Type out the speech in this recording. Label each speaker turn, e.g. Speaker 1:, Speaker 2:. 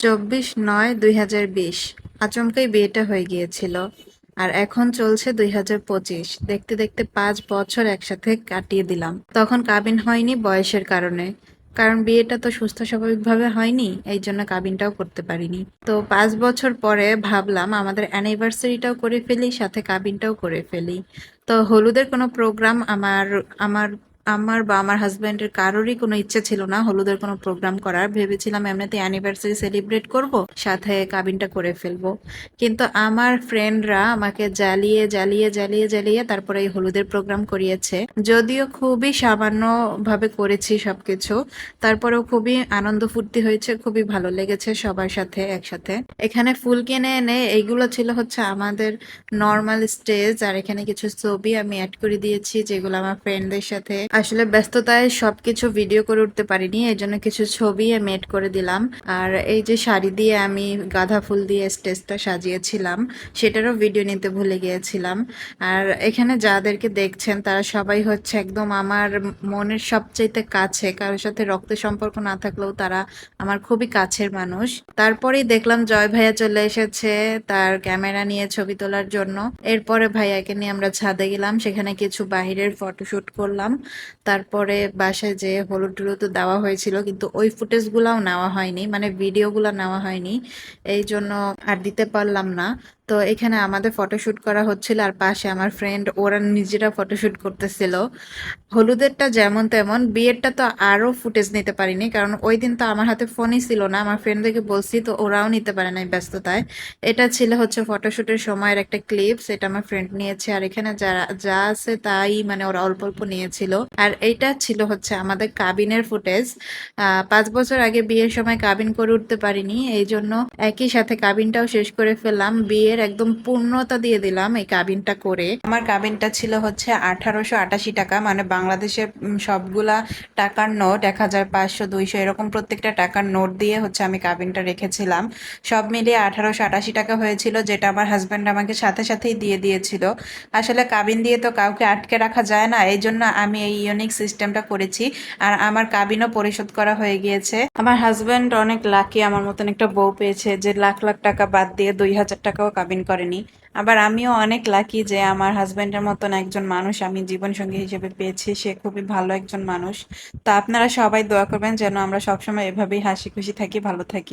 Speaker 1: 24/9/2020 আচমকাই বিয়েটা হয়ে গিয়েছিল। আর এখন চলছে 2025। দেখতে দেখতে 5 বছর একসাথে কাটিয়ে দিলাম। তখন কাবিন হয়নি বয়সের কারণে, কারণ বিয়েটা তো সুস্থ স্বাভাবিকভাবে হয়নি, এই জন্য কাবিনটাও করতে পারিনি। তো 5 বছর পরে ভাবলাম আমাদের অ্যানিভার্সারিটাও করে ফেলি, সাথে কাবিনটাও করে ফেলি। তো হলুদের কোনো প্রোগ্রাম আমার আমার আমার বা আমার হাজবেন্ডের কারোরই কোনো ইচ্ছে ছিল না হলুদের কোনো প্রোগ্রাম করার। ভেবেছিলাম এমনিতে অ্যানিভার্সারি সেলিব্রেট করব, সাথে কাবিনটা করে ফেলবো। কিন্তু আমার ফ্রেন্ডরা আমাকে জ্বালিয়ে জ্বালিয়ে জ্বালিয়ে জ্বালিয়ে তারপরে এই হলুদের প্রোগ্রাম করিয়েছে। যদিও খুবই সামান্য ভাবে করেছি সবকিছু, তারপরেও খুবই আনন্দ ফুর্তি হয়েছে, খুবই ভালো লেগেছে সবার সাথে একসাথে। এখানে ফুল কিনে এনে এইগুলো ছিল হচ্ছে আমাদের নর্মাল স্টেজ, আর এখানে কিছু ছবি আমি অ্যাড করে দিয়েছি যেগুলো আমার ফ্রেন্ডদের সাথে আসলে ব্যস্ততায় সবকিছু ভিডিও করে উঠতে পারিনি, এই জন্য কিছু ছবি আমি এড করে দিলাম। আর এই যে শাড়ি দিয়ে আমি গাঁদা ফুল দিয়ে স্টেজটা সাজিয়েছিলাম, সেটারও ভিডিও নিতে ভুলে গিয়েছিলাম। আর এখানে যাদেরকে দেখছেন তারা সবাই হচ্ছে একদম আমার মনের সবচাইতে কাছে, কারোর সাথে রক্তের সম্পর্ক না থাকলেও তারা আমার খুবই কাছের মানুষ। তারপরেই দেখলাম জয় ভাইয়া চলে এসেছে তার ক্যামেরা নিয়ে ছবি তোলার জন্য। এরপরে ভাইয়াকে নিয়ে আমরা ছাদে গেলাম, সেখানে কিছু বাহিরের ফটোশুট করলাম। তারপরে বাসায় যে হলুদ টলুদ দেওয়া হয়েছিল, কিন্তু ওই ফুটেজ গুলাও নেওয়া হয়নি, মানে ভিডিও গুলা নেওয়া হয়নি, এই জন্য আর দিতে পারলাম না। তো এখানে আমাদের ফটোশুট করা হচ্ছিল, আর পাশে আমার ফ্রেন্ড ওরা নিজেরা ফটোশুট করতেছিল। হলুদেরটা যেমন তেমন, বিয়েরটা তো আরো ফুটেজ নিতে পারিনি, কারণ ওই দিন তো আমার হাতে ফোনই ছিল না, আমার ফ্রেন্ডদেরকে বলছি তো ওরাও নিতে পারে নাই ব্যস্ততায়। এটা ছিল হচ্ছে ফটোশুটের সময়ের একটা ক্লিপস, এটা আমার ফ্রেন্ড নিয়েছে। আর এখানে যারা যা আছে তাই মানে ওরা অল্প অল্প নিয়েছিল। আর এইটা ছিল হচ্ছে আমাদের কাবিনের ফুটেজ। 5 বছর আগে বিয়ের সময় কাবিন করে উঠতে পারিনি, এই জন্য একই সাথে কাবিনটাও শেষ করে ফেললাম, বিয়ের একদম পূর্ণতা দিয়ে দিলাম এই কাবিনটা করে। আমার কাবিনটা ছিল হচ্ছে 1888 টাকা, মানে বাংলাদেশের সবগুলা টাকার নোট 1000, 500, 200 এরকম প্রত্যেকটা টাকার নোট দিয়ে হচ্ছে আমি কাবিনটা রেখেছিলাম। সব মিলিয়ে 1888 টাকা হয়েছিল, যেটা আমার হাজব্যান্ড আমাকে সাথে সাথেই দিয়ে দিয়েছিল। আসলে কাবিন দিয়ে তো কাউকে আটকে রাখা যায় না, এই জন্য আমি এই ইউনিক সিস্টেমটা করেছি। আর আমার কাবিনও পরিশোধ করা হয়ে গিয়েছে। আমার হাজব্যান্ড অনেক লাকি, আমার মতন একটা বউ পেয়েছে যে লাখ লাখ টাকা বাদ দিয়ে 2000 টাকাও কাবিন করেনি। আবার আমিও অনেক লাকি যে আমার হাজব্যান্ডের মতন একজন মানুষ আমি জীবনসঙ্গী হিসেবে পেয়েছি, সে খুবই ভালো একজন মানুষ। তা আপনারা সবাই দোয়া করবেন যেন আমরা সবসময় এভাবেই হাসি খুশি থাকি, ভালো থাকি।